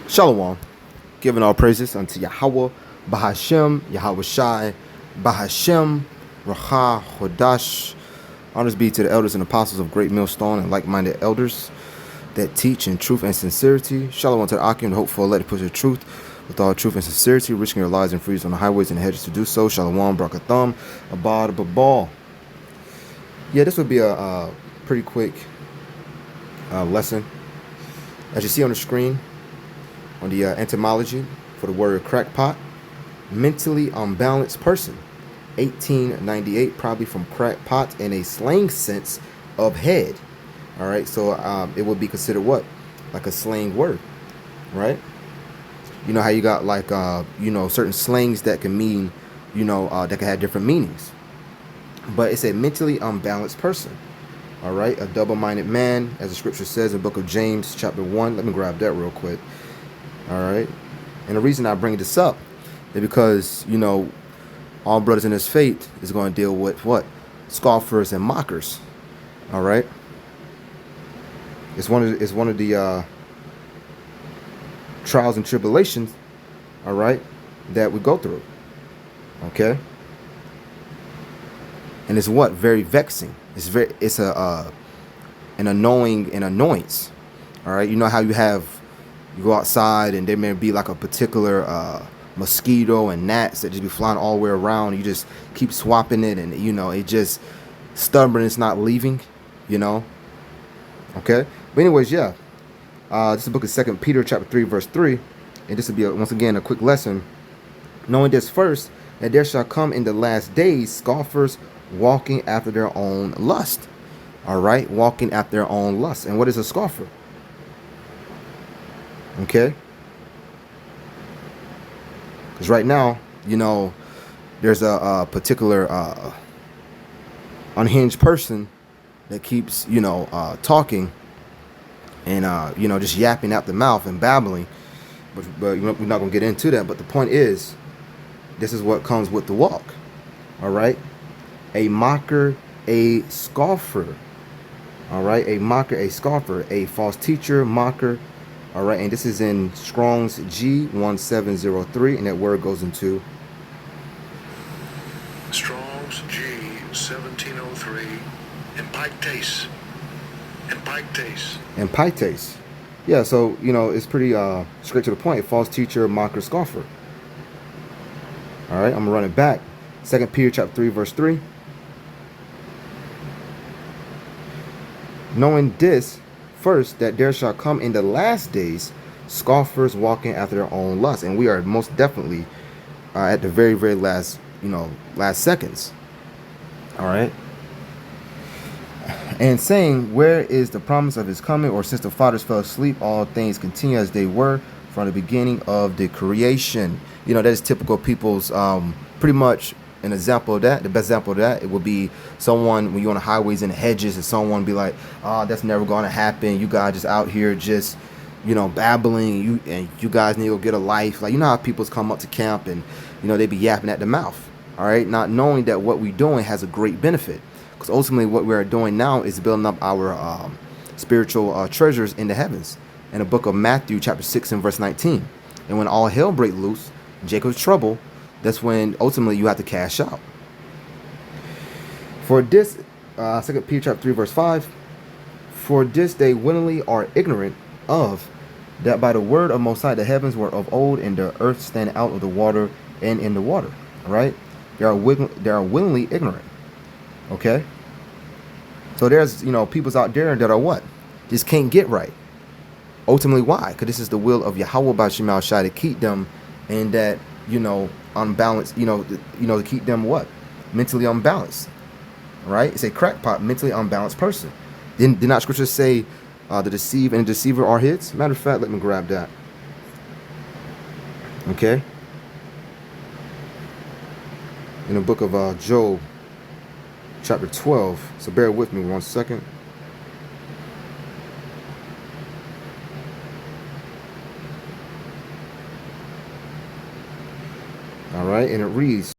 Shalom, giving all praises unto Yahweh, Bahashem, Yahweh Shai, Bahashem, Racha, Hodash. Honors be to the elders and apostles of Great Millstone and like-minded elders that teach in truth and sincerity. Shalom to the Akim, the hopeful, let it push the truth with all truth and sincerity, risking your lives and freedoms on the highways and the hedges to do so. Shalom, Brakatham, Abad, Babal. Yeah, this would be a pretty quick lesson. As you see on the screen, on the etymology for the word crackpot, mentally unbalanced person, 1898, probably from crackpot in a slang sense of head. All right, so it would be considered what? Like a slang word, right? You know how you got like, certain slangs that can mean, that can have different meanings. But it's a mentally unbalanced person. All right, a double-minded man, as the scripture says in the book of James, chapter 1. Let me grab that real quick. All right. And the reason I bring this up is because, all brothers in this faith is going to deal with what? Scoffers and mockers. All right. It's one of the trials and tribulations, all right, that we go through. Okay. And it's what? Very vexing. It's an annoying annoyance. All right. You know how you go outside and there may be like a particular mosquito and gnats that just be flying all the way around. You just keep swapping it, and it just stubborn. It's not leaving. Okay. But anyways, yeah. This is the book of 2 Peter chapter 3 verse 3, and this will be once again a quick lesson. Knowing this first, that there shall come in the last days scoffers walking after their own lust. All right, walking after their own lust. And what is a scoffer? Okay, because right now, there's a particular unhinged person that keeps, talking and, just yapping out the mouth and babbling. But we're not going to get into that. But the point is, this is what comes with the walk. All right, a mocker, a scoffer. All right, a mocker, a scoffer, a false teacher, mocker. All right, and this is in Strong's G1703, and that word goes into Strong's G1703, Empaites. Yeah, so it's pretty straight to the point. False teacher, mocker, scoffer. All right, I'm gonna run it back. 2 Peter chapter 3 verse 3. Knowing this first, that there shall come in the last days scoffers walking after their own lust. And we are most definitely at the very, very last, last seconds. All right. And saying, where is the promise of his coming? Or since the fathers fell asleep, all things continue as they were from the beginning of the creation. That is typical people's pretty much an example of that. The best example of that, it would be someone when you're on the highways and the hedges, and someone be like, oh, that's never going to happen. You guys just out here just, babbling. You guys need to go get a life. Like, how people come up to camp and, they be yapping at the mouth. All right. Not knowing that what we're doing has a great benefit, because ultimately what we're doing now is building up our spiritual treasures in the heavens. In the book of Matthew chapter 6 and verse 19. And when all hell break loose, Jacob's trouble, that's when ultimately you have to cash out. For this, 2 Peter chapter 3 verse 5, for this they willingly are ignorant of, that by the word of Most High the heavens were of old, and the earth stand out of the water and in the water. All right, they are willingly ignorant. Okay, so there's peoples out there that are what, just can't get right. Ultimately, why? Because this is the will of Yahweh Bashim Shai to keep them in that unbalanced, to keep them what? Mentally unbalanced. Right? It's a crackpot, mentally unbalanced person. Did not scripture say the deceive and the deceiver are his? Matter of fact, let me grab that. Okay. In the book of Job, chapter 12. So bear with me 1 second. All right, and it reads,